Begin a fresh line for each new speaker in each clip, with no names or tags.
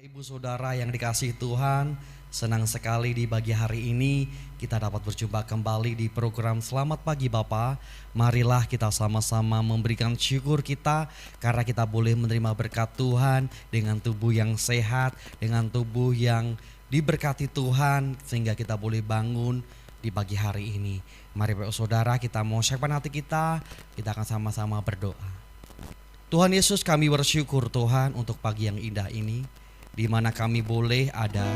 Ibu saudara yang dikasihi Tuhan, senang sekali di pagi hari ini kita dapat berjumpa kembali di program Selamat Pagi Bapa. Marilah kita sama-sama memberikan syukur kita karena kita boleh menerima berkat Tuhan dengan tubuh yang sehat, dengan tubuh yang diberkati Tuhan sehingga kita boleh bangun di pagi hari ini. Mari Bapak Saudara, kita mau siapkan hati kita akan sama-sama berdoa. Tuhan Yesus, kami bersyukur Tuhan untuk pagi yang indah ini, di mana kami boleh ada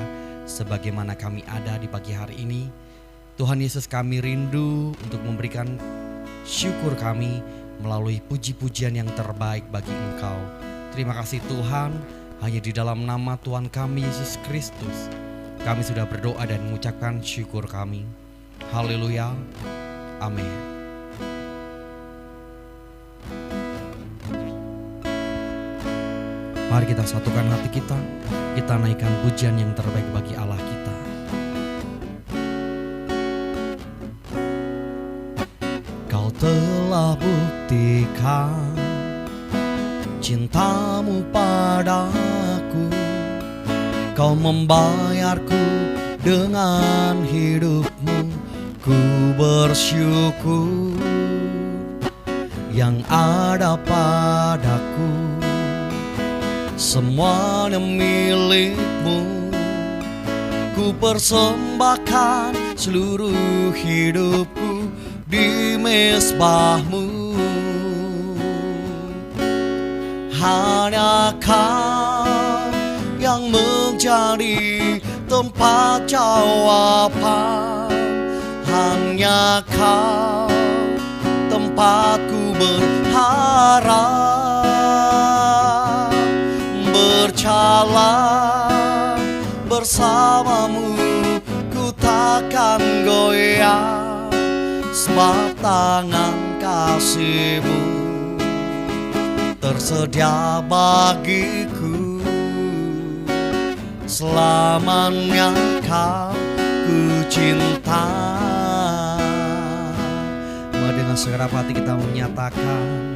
sebagaimana kami ada di pagi hari ini. Tuhan Yesus, kami rindu untuk memberikan syukur kami melalui puji-pujian yang terbaik bagi Engkau. Terima kasih Tuhan, hanya di dalam nama Tuhan kami Yesus Kristus kami sudah berdoa dan mengucapkan syukur kami. Haleluya, amin. Mari kita satukan hati kita naikkan pujian yang terbaik bagi Allah kita. Kau telah buktikan cintamu padaku, kau membayarku dengan hidupmu. Ku bersyukur yang ada padaku, semuanya milikmu. Ku persembahkan seluruh hidupku di mezbahmu. Hanya Kau yang menjadi tempat jawaban, hanya Kau tempatku berharap. Berjalan bersamamu ku takkan goyah, sebab tangan kasih-Mu tersedia bagiku. Selamanya Kau ku cinta. Mari dengan segenap hati kita menyatakan,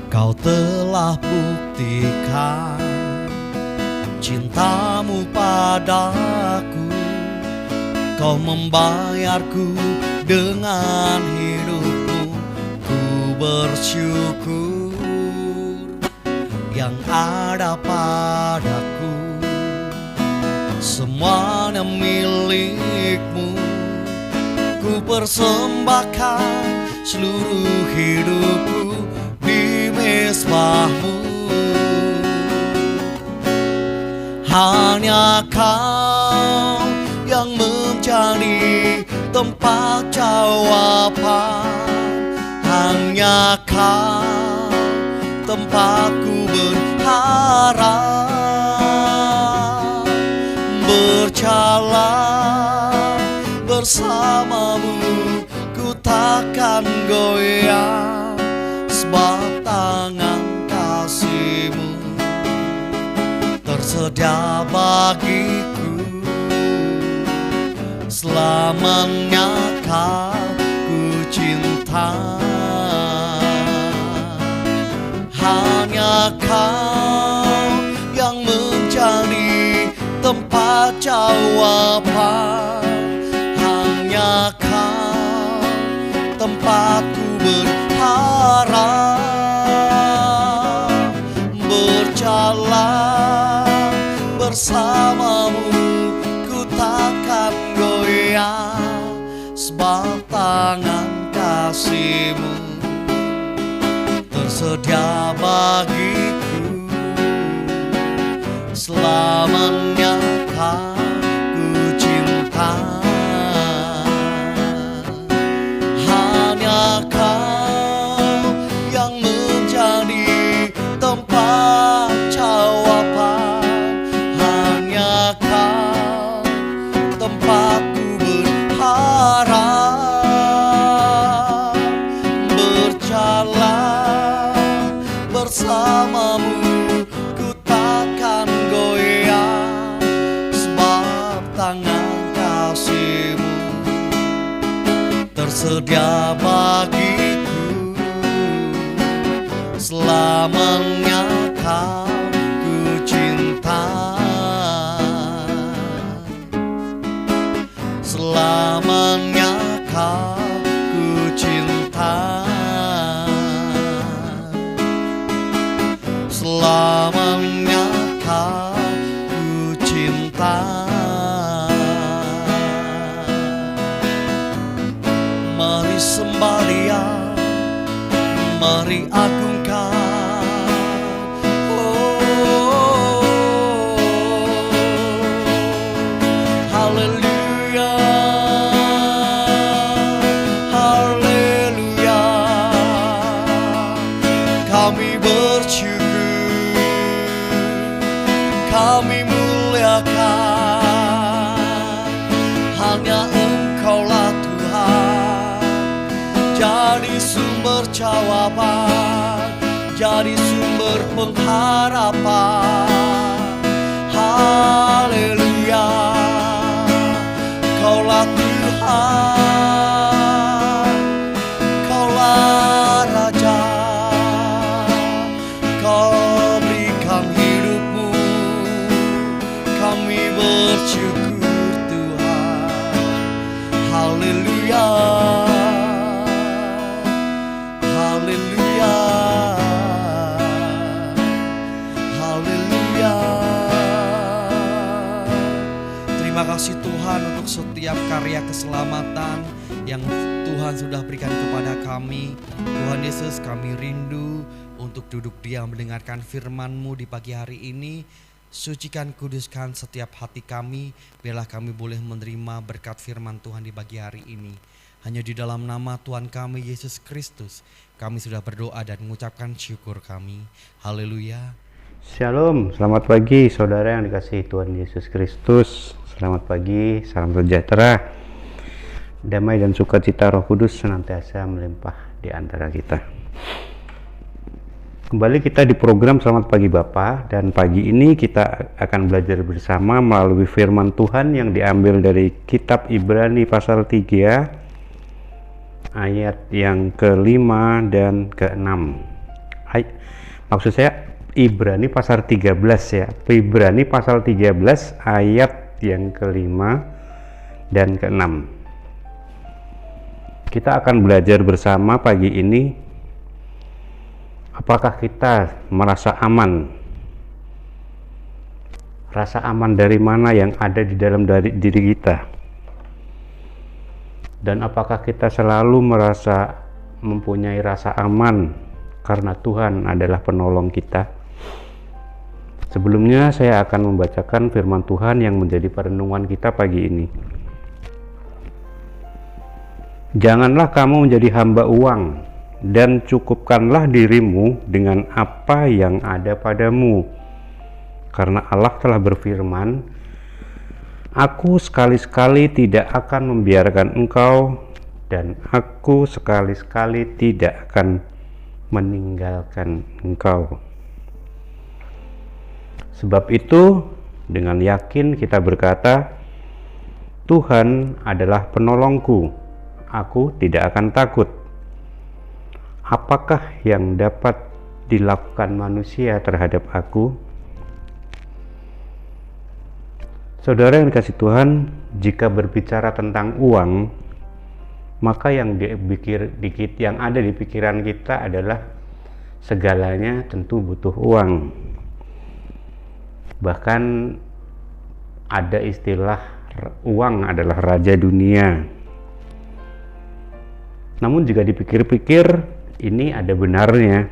Kau telah buktikan cintamu padaku, Kau membayarku dengan hidupmu. Ku bersyukur yang ada padaku, semuanya milikmu. Ku persembahkan seluruh hidupku di mezbahmu. Hanya Kau yang menjadi tempat jawaban, hanya Kau tempatku berharap. Berjalan bersamamu ku takkan goyah, sebab tangan kasih-Mu tersedia bagiku. Selamanya Kau ku cinta. Hanya Kau yang menjadi tempat jawaban, hanya Kau tempatku berharap. Berjalan bersamamu ku takkan goyah, sebab tangan kasih-Mu tersedia bagiku. Selamanya Kau ku cinta. Hanya Kau yang menjadi tempat jawaban, hanya Kau tempatku berharap. Berjalan bersamamu ku takkan goyah, sebab tangan kasih-Mu tersedia bagiku. Selamanya Kau kita. Mari sembah Dia, mari agungkan. Oh, haleluya, haleluya. Kami bersyukur, kami muliakan. Hanya Engkaulah Tuhan, jadi sumber jawaban, jadi sumber pengharapan. Haleluya, Kaulah Tuhan, Kaulah Raja. Kau berikan hidupmu, kami bersyukur Tuhan. Haleluya, haleluya, haleluya. Terima kasih Tuhan untuk setiap karya keselamatan yang Tuhan sudah berikan kepada kami. Tuhan Yesus, kami rindu untuk duduk diam mendengarkan firman-Mu di pagi hari ini. Sucikan, kuduskan setiap hati kami, biarlah kami boleh menerima berkat firman Tuhan di pagi hari ini. Hanya di dalam nama Tuhan kami Yesus Kristus, kami sudah berdoa dan mengucapkan syukur kami. Haleluya.
Shalom, selamat pagi saudara yang dikasihi Tuhan Yesus Kristus. Selamat pagi, salam sejahtera, damai dan sukacita Roh Kudus senantiasa melimpah di antara kita. Kembali kita di program Selamat Pagi Bapa, dan pagi ini kita akan belajar bersama melalui firman Tuhan yang diambil dari kitab Ibrani pasal 3 ayat yang ke-5 dan ke-6. Maksud saya Ibrani pasal 13 ya. Ibrani pasal 13 ayat yang ke-5 dan ke-6. Kita akan belajar bersama pagi ini. Apakah kita merasa aman? Rasa aman dari mana yang ada di dalam diri kita? Dan apakah kita selalu merasa mempunyai rasa aman karena Tuhan adalah penolong kita? Sebelumnya saya akan membacakan firman Tuhan yang menjadi perenungan kita pagi ini. Janganlah kamu menjadi hamba uang, dan cukupkanlah dirimu dengan apa yang ada padamu. Karena Allah telah berfirman, Aku sekali-sekali tidak akan membiarkan engkau, dan Aku sekali-sekali tidak akan meninggalkan engkau. Sebab itu, dengan yakin kita berkata, Tuhan adalah penolongku, aku tidak akan takut. Apakah yang dapat dilakukan manusia terhadap aku? Saudara yang dikasihi Tuhan, jika berbicara tentang uang, maka yang ada di pikiran kita adalah segalanya tentu butuh uang. Bahkan ada istilah uang adalah raja dunia. Namun jika dipikir-pikir, ini ada benarnya.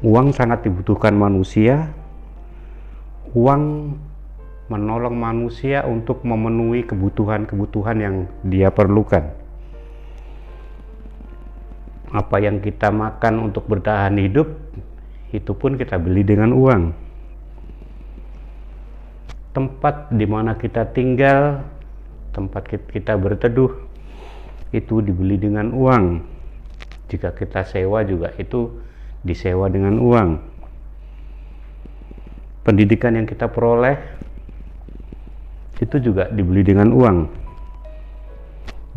Uang sangat dibutuhkan manusia. Uang menolong manusia untuk memenuhi kebutuhan-kebutuhan yang dia perlukan. Apa yang kita makan untuk bertahan hidup, itu pun kita beli dengan uang. Tempat di mana kita tinggal, tempat kita berteduh, itu dibeli dengan uang. Jika kita sewa juga itu disewa dengan uang. Pendidikan yang kita peroleh itu juga dibeli dengan uang.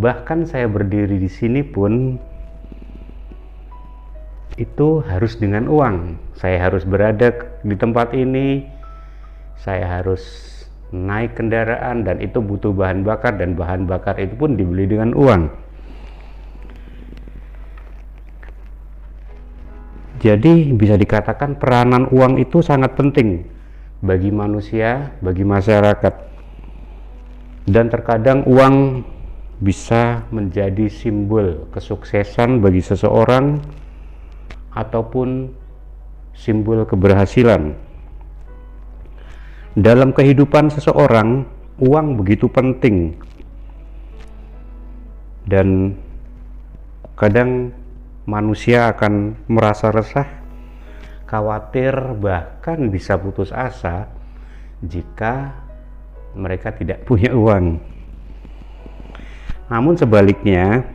Bahkan saya berdiri di sini pun itu harus dengan uang. Saya harus berada di tempat ini, saya harus naik kendaraan, dan itu butuh bahan bakar, dan bahan bakar itu pun dibeli dengan uang. Jadi bisa dikatakan peranan uang itu sangat penting bagi manusia, bagi masyarakat. Dan terkadang uang bisa menjadi simbol kesuksesan bagi seseorang ataupun simbol keberhasilan. Dalam kehidupan seseorang, uang begitu penting. Dan kadang manusia akan merasa resah, khawatir, bahkan bisa putus asa jika mereka tidak punya uang. Namun sebaliknya,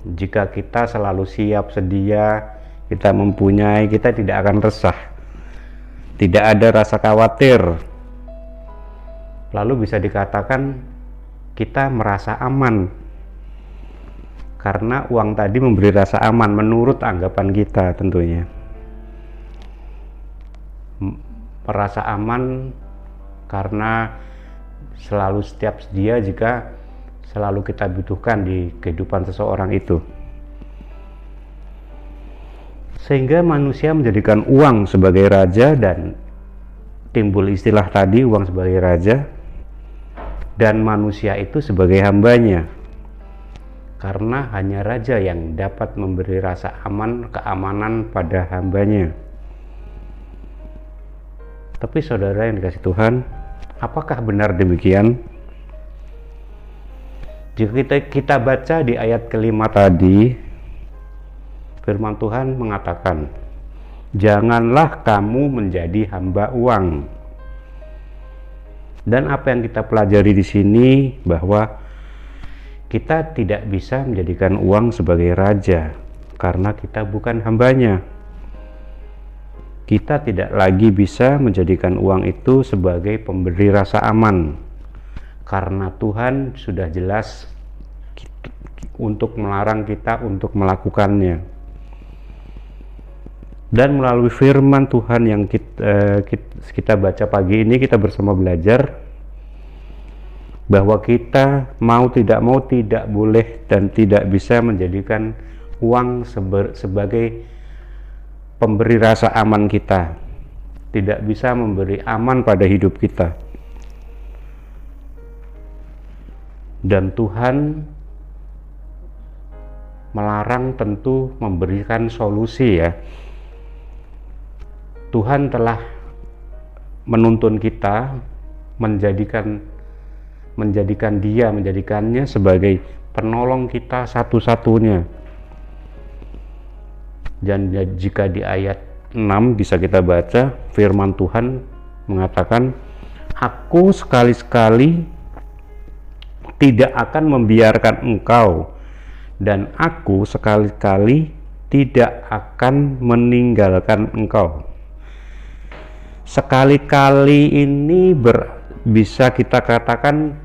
jika kita selalu siap sedia, kita mempunyai, kita tidak akan resah, tidak ada rasa khawatir. Lalu bisa dikatakan kita merasa aman, karena uang tadi memberi rasa aman menurut anggapan kita tentunya. Merasa aman karena selalu setiap sedia jika selalu kita butuhkan di kehidupan seseorang itu. Sehingga manusia menjadikan uang sebagai raja, dan timbul istilah tadi, uang sebagai raja dan manusia itu sebagai hambanya, karena hanya raja yang dapat memberi rasa aman, keamanan pada hambanya. Tapi saudara yang dikasih Tuhan, apakah benar demikian? Jika kita baca di ayat kelima tadi, firman Tuhan mengatakan, janganlah kamu menjadi hamba uang. Dan apa yang kita pelajari di sini, bahwa kita tidak bisa menjadikan uang sebagai raja, karena kita bukan hambanya. Kita tidak lagi bisa menjadikan uang itu sebagai pemberi rasa aman, karena Tuhan sudah jelas untuk melarang kita untuk melakukannya. Dan melalui firman Tuhan yang kita baca pagi ini, kita bersama belajar bahwa kita mau tidak boleh dan tidak bisa menjadikan uang sebagai pemberi rasa aman kita, tidak bisa memberi aman pada hidup kita. Dan Tuhan melarang, tentu memberikan solusi ya. Tuhan telah menuntun kita menjadikannya sebagai penolong kita satu-satunya. Dan jika di ayat 6 bisa kita baca, firman Tuhan mengatakan, aku sekali-sekali tidak akan membiarkan engkau, dan aku sekali-kali tidak akan meninggalkan engkau. Sekali-kali ini bisa kita katakan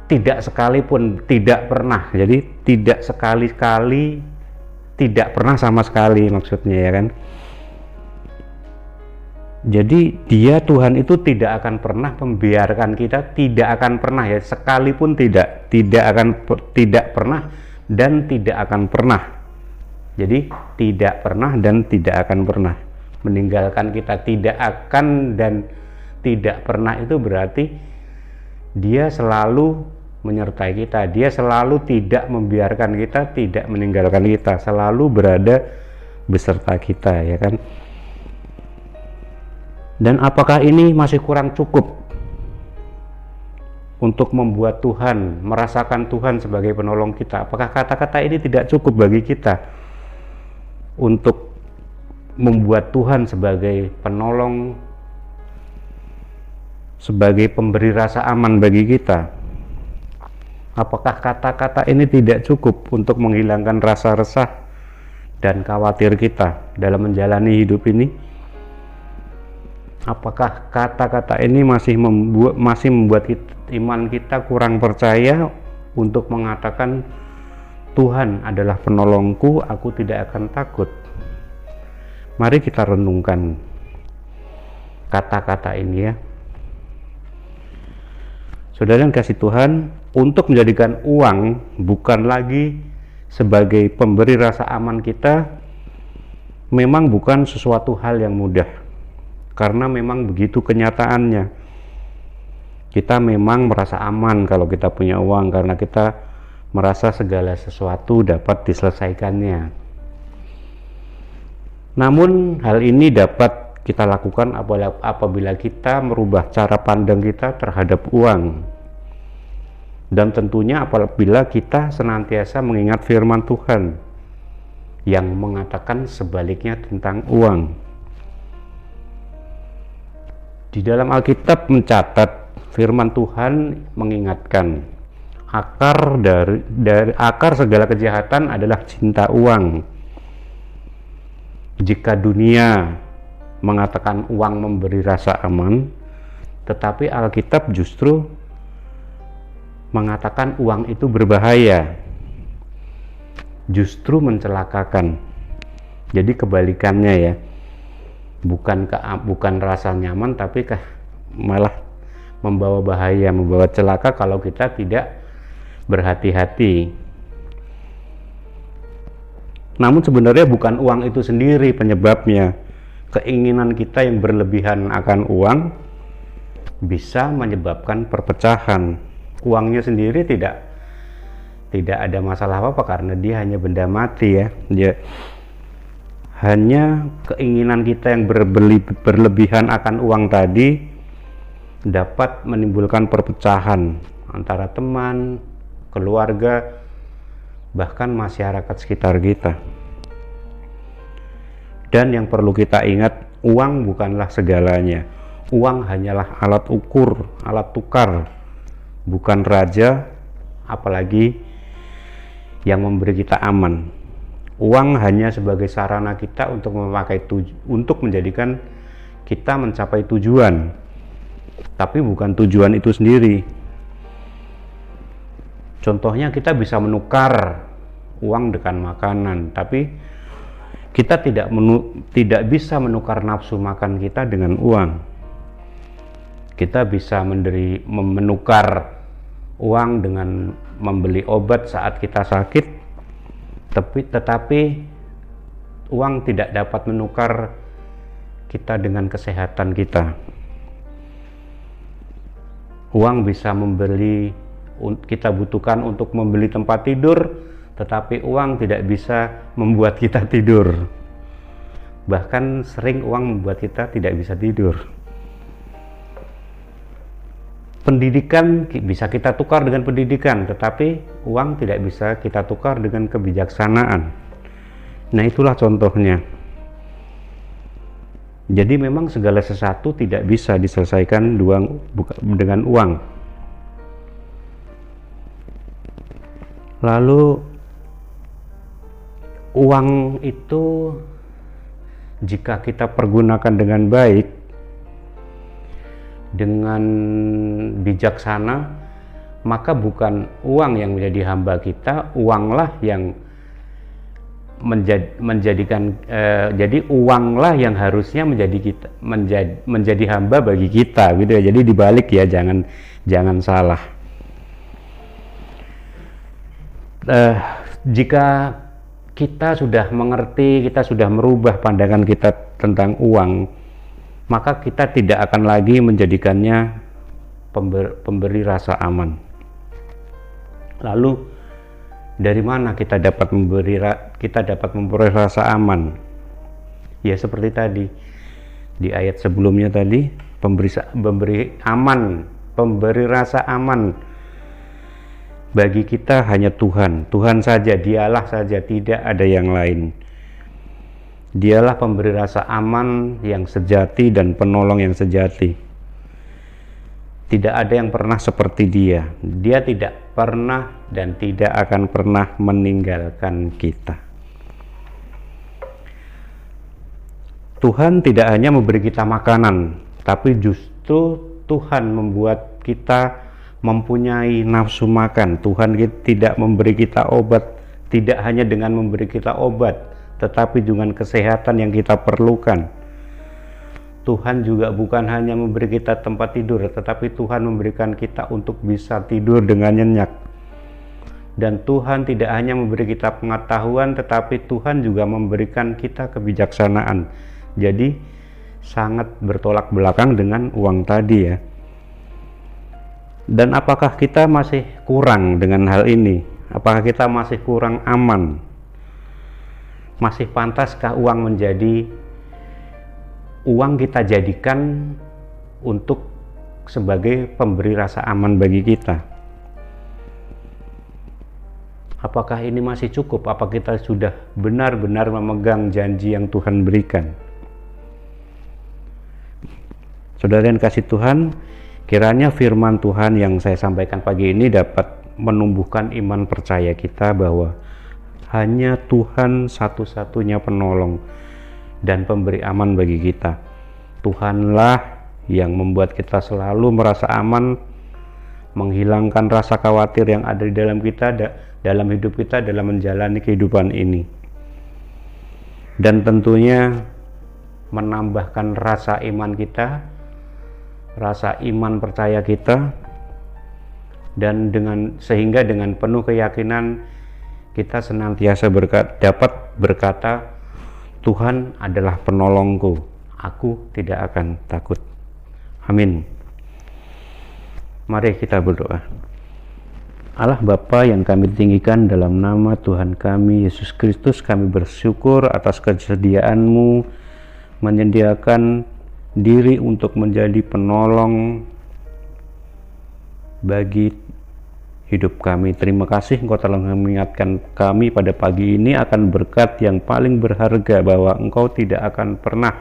tidak sekalipun, tidak pernah. Jadi tidak sekali-kali, tidak pernah sama sekali maksudnya ya kan. Jadi Tuhan itu tidak akan pernah membiarkan kita, tidak akan pernah ya, sekalipun tidak pernah dan tidak akan pernah. Jadi tidak pernah dan tidak akan pernah meninggalkan kita. Tidak akan dan tidak pernah itu berarti Dia selalu menyertai kita, Dia selalu tidak membiarkan kita, tidak meninggalkan kita, selalu berada beserta kita ya kan. Dan apakah ini masih kurang cukup untuk membuat Tuhan, merasakan Tuhan sebagai penolong kita? Apakah kata-kata ini tidak cukup bagi kita untuk membuat Tuhan sebagai penolong, sebagai pemberi rasa aman bagi kita? Apakah kata-kata ini tidak cukup untuk menghilangkan rasa resah dan khawatir kita dalam menjalani hidup ini? Apakah kata-kata ini masih membuat iman kita kurang percaya untuk mengatakan, Tuhan adalah penolongku, aku tidak akan takut? Mari kita renungkan kata-kata ini ya. Saudara yang kasih Tuhan, untuk menjadikan uang bukan lagi sebagai pemberi rasa aman kita, memang bukan sesuatu hal yang mudah. karena memang begitu kenyataannya. Kita memang merasa aman kalau kita punya uang karena kita merasa segala sesuatu dapat diselesaikannya. Namun hal ini dapat kita lakukan apabila kita merubah cara pandang kita terhadap uang. Dan tentunya apabila kita senantiasa mengingat firman Tuhan yang mengatakan sebaliknya tentang uang. Di dalam Alkitab mencatat firman Tuhan mengingatkan akar segala kejahatan adalah cinta uang. Jika dunia mengatakan uang memberi rasa aman, tetapi Alkitab justru mengatakan uang itu berbahaya, justru mencelakakan. Jadi kebalikannya ya, bukan rasa nyaman, tapi malah membawa bahaya, membawa celaka kalau kita tidak berhati-hati. Namun sebenarnya bukan uang itu sendiri penyebabnya. Keinginan kita yang berlebihan akan uang bisa menyebabkan perpecahan. Uangnya sendiri tidak ada masalah apa karena dia hanya benda mati ya. Hanya keinginan kita yang berlebihan akan uang tadi dapat menimbulkan perpecahan antara teman, keluarga, bahkan masyarakat sekitar kita. Dan yang perlu kita ingat, uang bukanlah segalanya. Uang hanyalah alat ukur, alat tukar, bukan raja, apalagi yang memberi kita aman. Uang hanya sebagai sarana kita untuk untuk menjadikan kita mencapai tujuan, tapi bukan tujuan itu sendiri. Contohnya kita bisa menukar uang dengan makanan, tapi kita tidak bisa menukar nafsu makan kita dengan uang. Kita bisa menukar uang dengan membeli obat saat kita sakit, tetapi uang tidak dapat menukar kita dengan kesehatan kita. Uang bisa kita butuhkan untuk membeli tempat tidur, tetapi uang tidak bisa membuat kita tidur. Bahkan sering uang membuat kita tidak bisa tidur. Pendidikan bisa kita tukar dengan pendidikan, tetapi uang tidak bisa kita tukar dengan kebijaksanaan. Nah, itulah contohnya. Jadi memang segala sesuatu tidak bisa diselesaikan dengan uang. Lalu uang itu jika kita pergunakan dengan baik, dengan bijaksana, maka bukan uang yang menjadi hamba kita, uanglah yang jadi uanglah yang harusnya menjadi hamba bagi kita, gitu ya. Jadi dibalik ya, jangan salah. Jika kita sudah mengerti, kita sudah merubah pandangan kita tentang uang, maka kita tidak akan lagi menjadikannya pemberi rasa aman. Lalu dari mana kita dapat memberi rasa aman? Ya seperti tadi di ayat sebelumnya tadi, pemberi rasa aman bagi kita hanya Tuhan saja, dialah saja, tidak ada yang lain. Dialah pemberi rasa aman yang sejati dan penolong yang sejati. Tidak ada yang pernah seperti dia. Dia tidak pernah dan tidak akan pernah meninggalkan kita. Tuhan tidak hanya memberi kita makanan, tapi justru Tuhan membuat kita mempunyai nafsu makan. Tuhan tidak memberi kita obat, tidak hanya dengan memberi kita obat, tetapi dengan kesehatan yang kita perlukan. Tuhan juga bukan hanya memberi kita tempat tidur, tetapi Tuhan memberikan kita untuk bisa tidur dengan nyenyak. Dan Tuhan tidak hanya memberi kita pengetahuan, tetapi Tuhan juga memberikan kita kebijaksanaan. Jadi sangat bertolak belakang dengan uang tadi ya. Dan apakah kita masih kurang dengan hal ini? Apakah kita masih kurang aman? Masih pantaskah uang kita jadikan untuk sebagai pemberi rasa aman bagi kita? Apakah ini masih cukup? Apa kita sudah benar-benar memegang janji yang Tuhan berikan? Saudara yang kasih Tuhan, kiranya firman Tuhan yang saya sampaikan pagi ini dapat menumbuhkan iman percaya kita bahwa hanya Tuhan satu-satunya penolong dan pemberi aman bagi kita. Tuhanlah yang membuat kita selalu merasa aman, menghilangkan rasa khawatir yang ada di dalam kita, dalam hidup kita, dalam menjalani kehidupan ini. Dan tentunya menambahkan rasa iman kita, rasa iman percaya kita, dan sehingga dengan penuh keyakinan kita senantiasa dapat berkata, Tuhan adalah penolongku, aku tidak akan takut. Amin. Mari kita berdoa. Allah Bapa yang kami tinggikan, dalam nama Tuhan kami Yesus Kristus, kami bersyukur atas kesediaan-Mu menyediakan diri untuk menjadi penolong bagi hidup kami. Terima kasih Engkau telah mengingatkan kami pada pagi ini akan berkat yang paling berharga, bahwa Engkau tidak pernah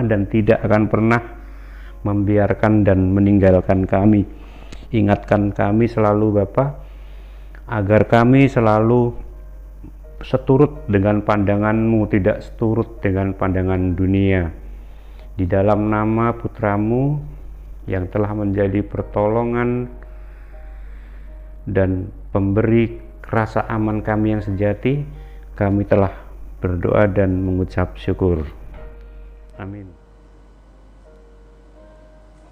dan tidak akan pernah membiarkan dan meninggalkan kami. Ingatkan kami selalu Bapa, agar kami selalu seturut dengan pandangan-Mu, tidak seturut dengan pandangan dunia. Di dalam nama Putra-Mu yang telah menjadi pertolongan dan pemberi rasa aman kami yang sejati, kami telah berdoa dan mengucap syukur. Amin.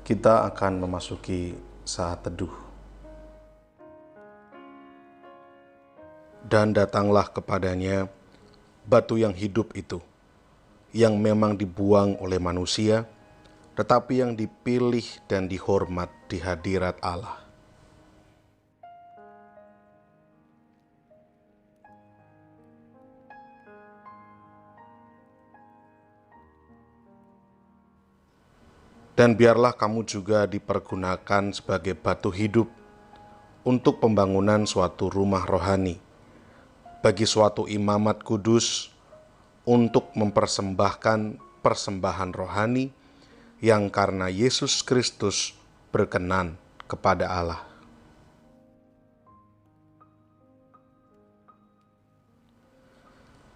Kita akan memasuki saat teduh. Dan datanglah kepadanya batu yang hidup itu, yang memang dibuang oleh manusia, tetapi yang dipilih dan dihormat di hadirat Allah. Dan biarlah kamu juga dipergunakan sebagai batu hidup untuk pembangunan suatu rumah rohani, bagi suatu imamat kudus, untuk mempersembahkan persembahan rohani yang karena Yesus Kristus berkenan kepada Allah.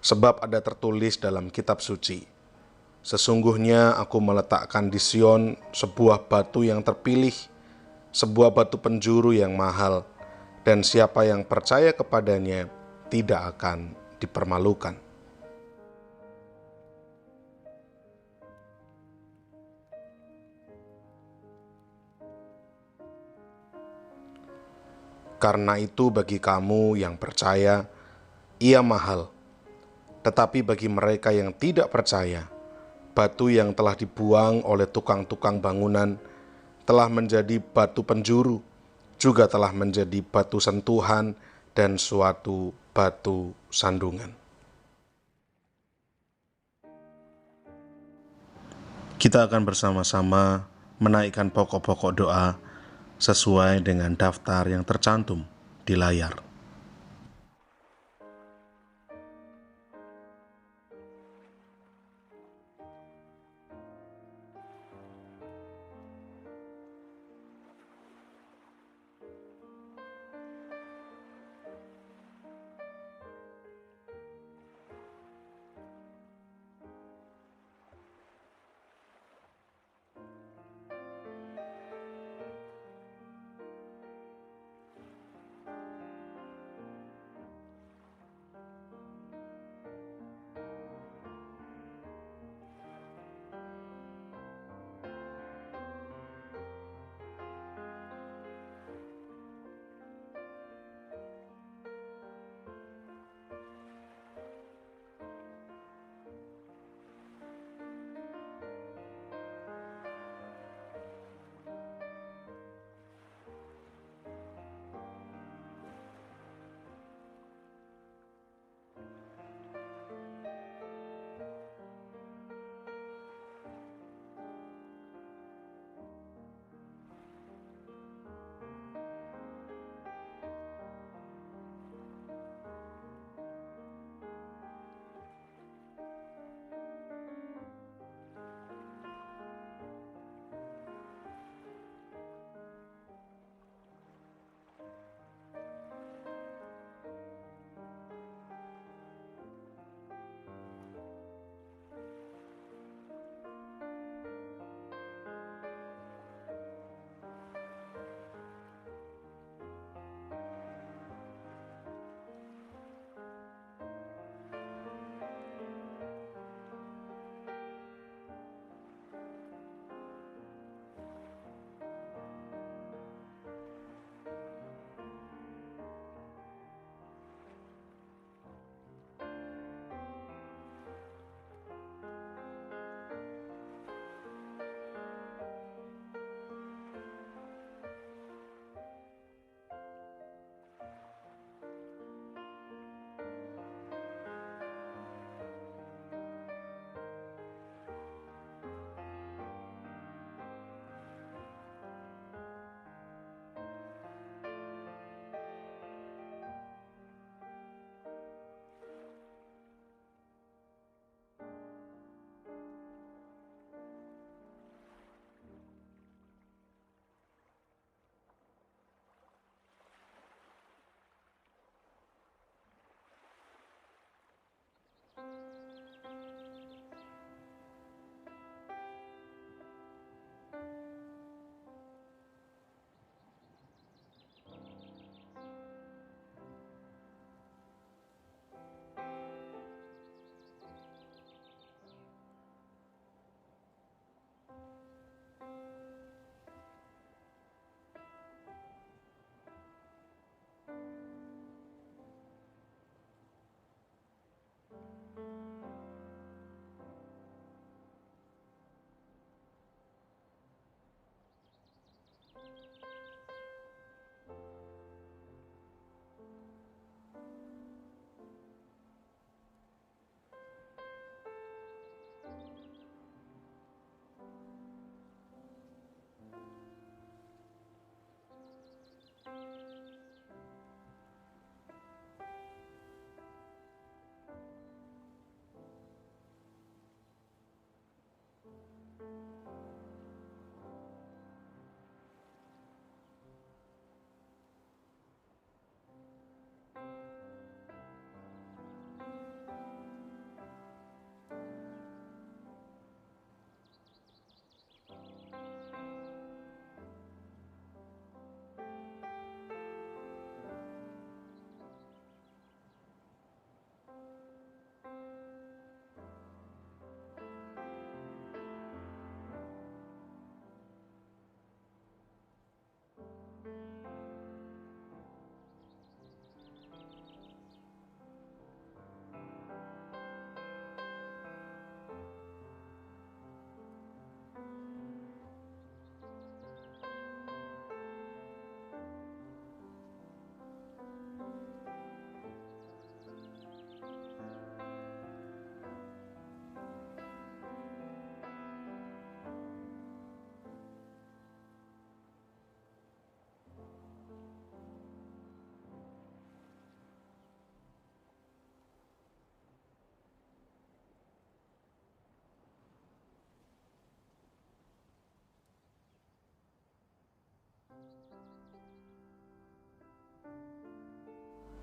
Sebab ada tertulis dalam kitab suci, sesungguhnya aku meletakkan di Sion sebuah batu yang terpilih, sebuah batu penjuru yang mahal, dan siapa yang percaya kepadanya tidak akan dipermalukan. Karena itu bagi kamu yang percaya, ia mahal. Tetapi bagi mereka yang tidak percaya, batu yang telah dibuang oleh tukang-tukang bangunan telah menjadi batu penjuru, juga telah menjadi batu sentuhan dan suatu batu sandungan. Kita akan bersama-sama menaikkan pokok-pokok doa sesuai dengan daftar yang tercantum di layar.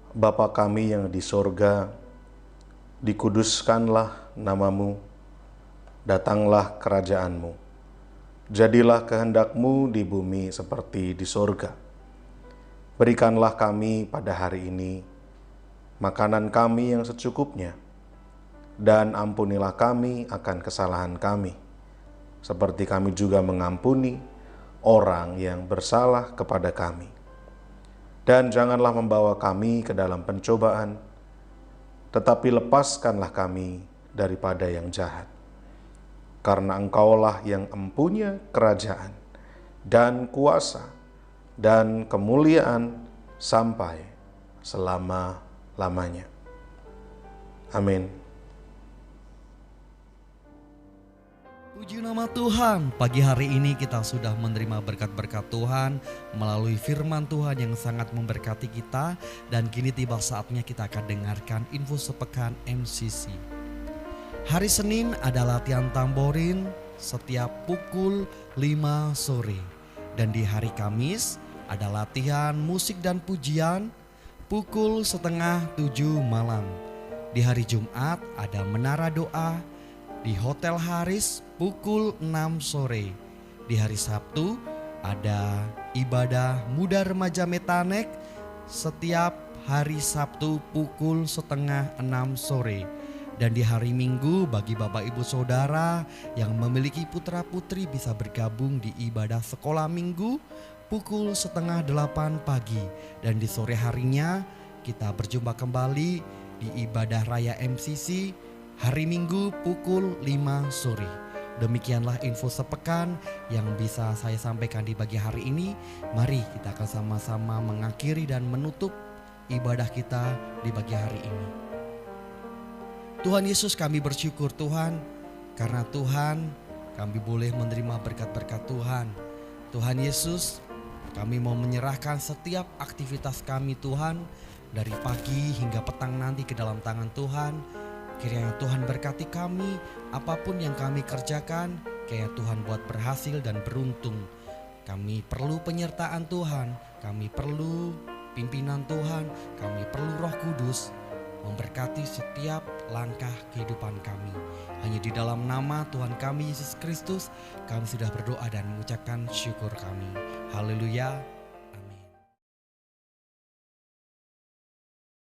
Bapa kami yang di sorga, dikuduskanlah namamu, datanglah kerajaanmu, jadilah kehendakmu di bumi seperti di sorga. Berikanlah kami pada hari ini makanan kami yang secukupnya, dan ampunilah kami akan kesalahan kami, seperti kami juga mengampuni orang yang bersalah kepada kami. Dan janganlah membawa kami ke dalam pencobaan, tetapi lepaskanlah kami daripada yang jahat. Karena Engkaulah yang empunya kerajaan dan kuasa dan kemuliaan sampai selama-lamanya. Amin.
Puji nama Tuhan, pagi hari ini kita sudah menerima berkat-berkat Tuhan melalui firman Tuhan yang sangat memberkati kita. Dan kini tiba saatnya kita akan dengarkan info sepekan MCC. Hari Senin ada latihan tamborin setiap pukul 5 sore. Dan di hari Kamis ada latihan musik dan pujian pukul 6:30 malam. Di hari Jumat ada menara doa di Hotel Haris pukul 6 sore. Di hari Sabtu ada ibadah muda remaja Metanek setiap hari Sabtu pukul 5:30 sore. Dan di hari Minggu bagi Bapak Ibu Saudara yang memiliki putra putri bisa bergabung di ibadah sekolah minggu pukul 7:30 pagi. Dan di sore harinya kita berjumpa kembali di ibadah raya MCC hari Minggu pukul 5 sore. Demikianlah info sepekan yang bisa saya sampaikan di pagi hari ini. Mari kita akan sama-sama mengakhiri dan menutup ibadah kita di pagi hari ini. Tuhan Yesus, kami bersyukur Tuhan, karena Tuhan kami boleh menerima berkat-berkat Tuhan. Tuhan Yesus, kami mau menyerahkan setiap aktivitas kami Tuhan, dari pagi hingga petang nanti ke dalam tangan Tuhan. Kiranya Tuhan berkati kami, apapun yang kami kerjakan, kiranya Tuhan buat berhasil dan beruntung. Kami perlu penyertaan Tuhan, kami perlu pimpinan Tuhan, kami perlu Roh Kudus memberkati setiap langkah kehidupan kami. Hanya di dalam nama Tuhan kami Yesus Kristus, kami sudah berdoa dan mengucapkan syukur kami. Haleluya.